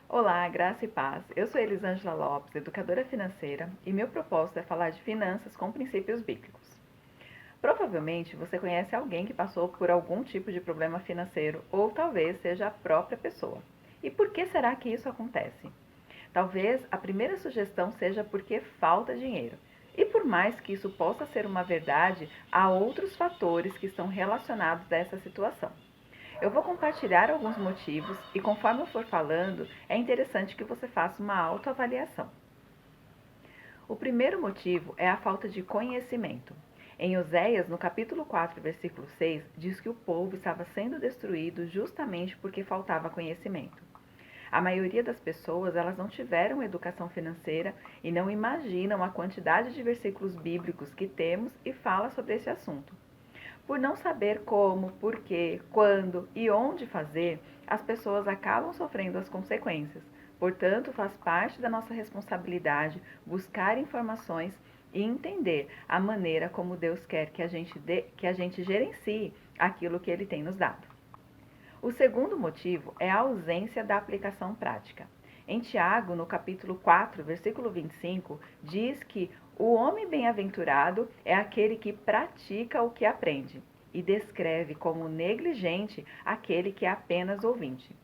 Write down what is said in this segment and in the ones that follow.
Olá, graça e paz. Eu sou Elisângela Lopes, educadora financeira, e meu propósito é falar de finanças com princípios bíblicos. Provavelmente você conhece alguém que passou por algum tipo de problema financeiro, ou talvez seja a própria pessoa. E por que será que isso acontece? Talvez a primeira sugestão seja porque falta dinheiro. E por mais que isso possa ser uma verdade, há outros fatores que estão relacionados a essa situação. Eu vou compartilhar alguns motivos e conforme eu for falando, é interessante que você faça uma autoavaliação. O primeiro motivo é a falta de conhecimento. Em Oséias, no capítulo 4, versículo 6, diz que o povo estava sendo destruído justamente porque faltava conhecimento. A maioria das pessoas, elas não tiveram educação financeira e não imaginam a quantidade de versículos bíblicos que temos e fala sobre esse assunto. Por não saber como, por quê, quando e onde fazer, as pessoas acabam sofrendo as consequências. Portanto, faz parte da nossa responsabilidade buscar informações e entender a maneira como Deus quer que a gente gerencie aquilo que Ele tem nos dado. O segundo motivo é a ausência da aplicação prática. Em Tiago, no capítulo 4, versículo 25, diz que o homem bem-aventurado é aquele que pratica o que aprende, e descreve como negligente aquele que é apenas ouvinte.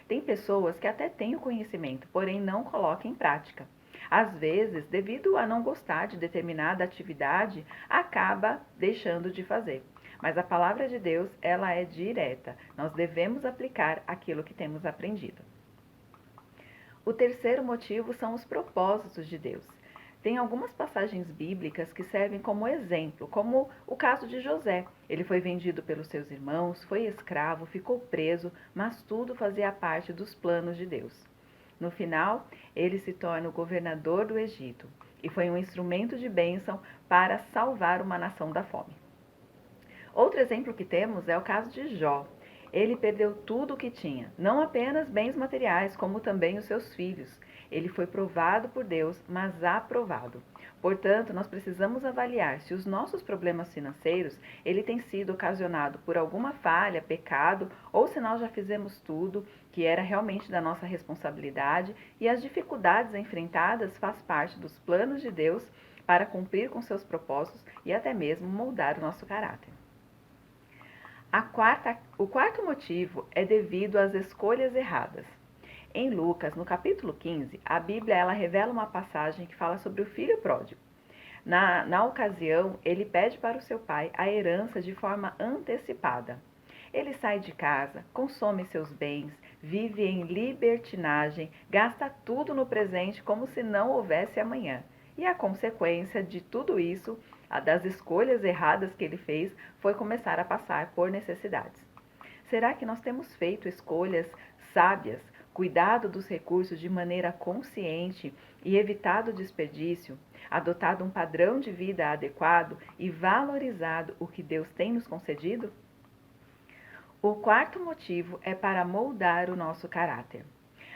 Tem pessoas que até têm o conhecimento, porém não colocam em prática. Às vezes, devido a não gostar de determinada atividade, acaba deixando de fazer. Mas a palavra de Deus, ela é direta. Nós devemos aplicar aquilo que temos aprendido. O terceiro motivo são os propósitos de Deus. Tem algumas passagens bíblicas que servem como exemplo, como o caso de José. Ele foi vendido pelos seus irmãos, foi escravo, ficou preso, mas tudo fazia parte dos planos de Deus. No final, ele se torna o governador do Egito e foi um instrumento de bênção para salvar uma nação da fome. Outro exemplo que temos é o caso de Jó. Ele perdeu tudo o que tinha, não apenas bens materiais, como também os seus filhos. Ele foi provado por Deus, mas aprovado. Portanto, nós precisamos avaliar se os nossos problemas financeiros ele tem sido ocasionado por alguma falha, pecado, ou se nós já fizemos tudo que era realmente da nossa responsabilidade e as dificuldades enfrentadas faz parte dos planos de Deus para cumprir com seus propósitos e até mesmo moldar o nosso caráter. O quarto motivo é devido às escolhas erradas. Em Lucas, no capítulo 15, a Bíblia ela revela uma passagem que fala sobre o filho pródigo. Na ocasião, ele pede para o seu pai a herança de forma antecipada. Ele sai de casa, consome seus bens, vive em libertinagem, gasta tudo no presente como se não houvesse amanhã. E a consequência de tudo isso, das escolhas erradas que ele fez, foi começar a passar por necessidades. Será que nós temos feito escolhas sábias, cuidado dos recursos de maneira consciente e evitado o desperdício, adotado um padrão de vida adequado e valorizado o que Deus tem nos concedido? O quarto motivo é para moldar o nosso caráter.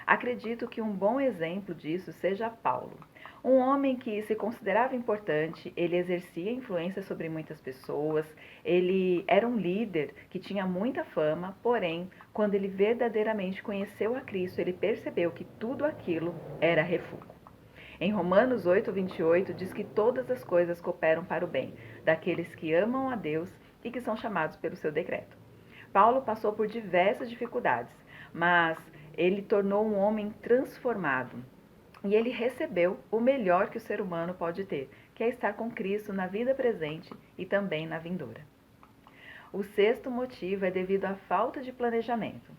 Acredito que um bom exemplo disso seja Paulo. Um homem que se considerava importante, ele exercia influência sobre muitas pessoas, ele era um líder que tinha muita fama, porém, quando ele verdadeiramente conheceu a Cristo, ele percebeu que tudo aquilo era refúgio. Em Romanos 8:28 diz que todas as coisas cooperam para o bem daqueles que amam a Deus e que são chamados pelo seu decreto. Paulo passou por diversas dificuldades, mas ele tornou um homem transformado. E ele recebeu o melhor que o ser humano pode ter, que é estar com Cristo na vida presente e também na vindoura. O sexto motivo é devido à falta de planejamento.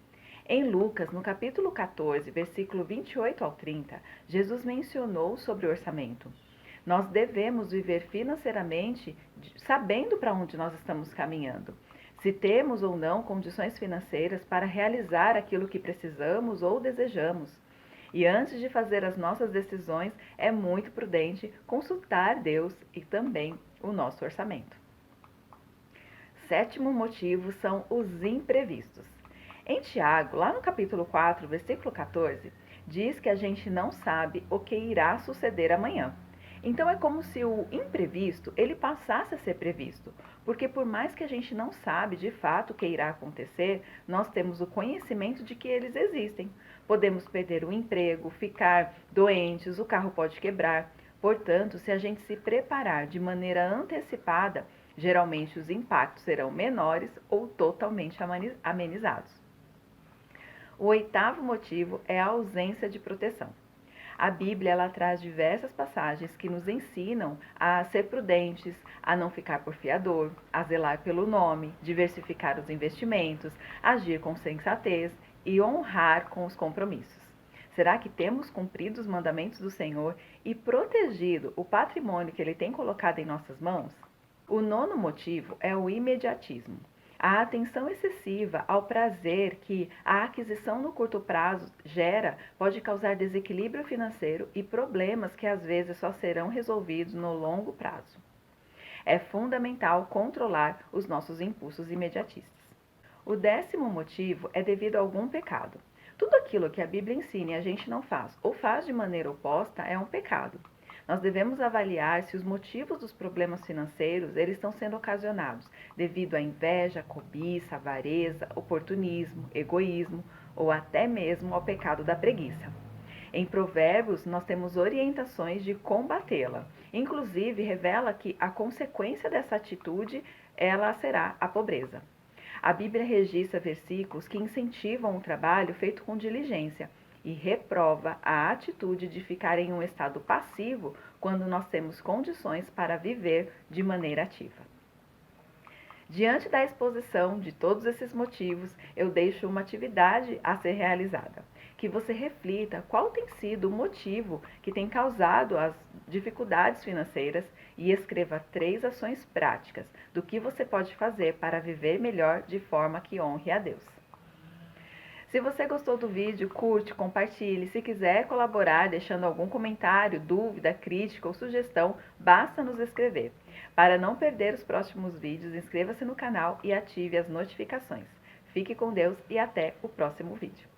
Em Lucas, no capítulo 14, versículo 28 ao 30, Jesus mencionou sobre o orçamento. Nós devemos viver financeiramente sabendo para onde nós estamos caminhando. Se temos ou não condições financeiras para realizar aquilo que precisamos ou desejamos. E antes de fazer as nossas decisões, é muito prudente consultar Deus e também o nosso orçamento. Sétimo motivo são os imprevistos. Em Tiago, lá no capítulo 4, versículo 14, diz que a gente não sabe o que irá suceder amanhã. Então é como se o imprevisto ele passasse a ser previsto, porque por mais que a gente não sabe de fato o que irá acontecer, nós temos o conhecimento de que eles existem. Podemos perder o emprego, ficar doentes, o carro pode quebrar. Portanto, se a gente se preparar de maneira antecipada, geralmente os impactos serão menores ou totalmente amenizados. O oitavo motivo é a ausência de proteção. A Bíblia ela traz diversas passagens que nos ensinam a ser prudentes, a não ficar por fiador, a zelar pelo nome, diversificar os investimentos, agir com sensatez e honrar com os compromissos. Será que temos cumprido os mandamentos do Senhor e protegido o patrimônio que Ele tem colocado em nossas mãos? O nono motivo é o imediatismo. A atenção excessiva ao prazer que a aquisição no curto prazo gera pode causar desequilíbrio financeiro e problemas que às vezes só serão resolvidos no longo prazo. É fundamental controlar os nossos impulsos imediatistas. O décimo motivo é devido a algum pecado. Tudo aquilo que a Bíblia ensina e a gente não faz ou faz de maneira oposta é um pecado. Nós devemos avaliar se os motivos dos problemas financeiros eles estão sendo ocasionados devido à inveja, cobiça, avareza, oportunismo, egoísmo ou até mesmo ao pecado da preguiça. Em Provérbios, nós temos orientações de combatê-la. Inclusive, revela que a consequência dessa atitude ela será a pobreza. A Bíblia registra versículos que incentivam o trabalho feito com diligência e reprova a atitude de ficar em um estado passivo quando nós temos condições para viver de maneira ativa. Diante da exposição de todos esses motivos, eu deixo uma atividade a ser realizada. Que você reflita qual tem sido o motivo que tem causado as dificuldades financeiras e escreva 3 ações práticas do que você pode fazer para viver melhor de forma que honre a Deus. Se você gostou do vídeo, curte, compartilhe. Se quiser colaborar deixando algum comentário, dúvida, crítica ou sugestão, basta nos escrever. Para não perder os próximos vídeos, inscreva-se no canal e ative as notificações. Fique com Deus e até o próximo vídeo.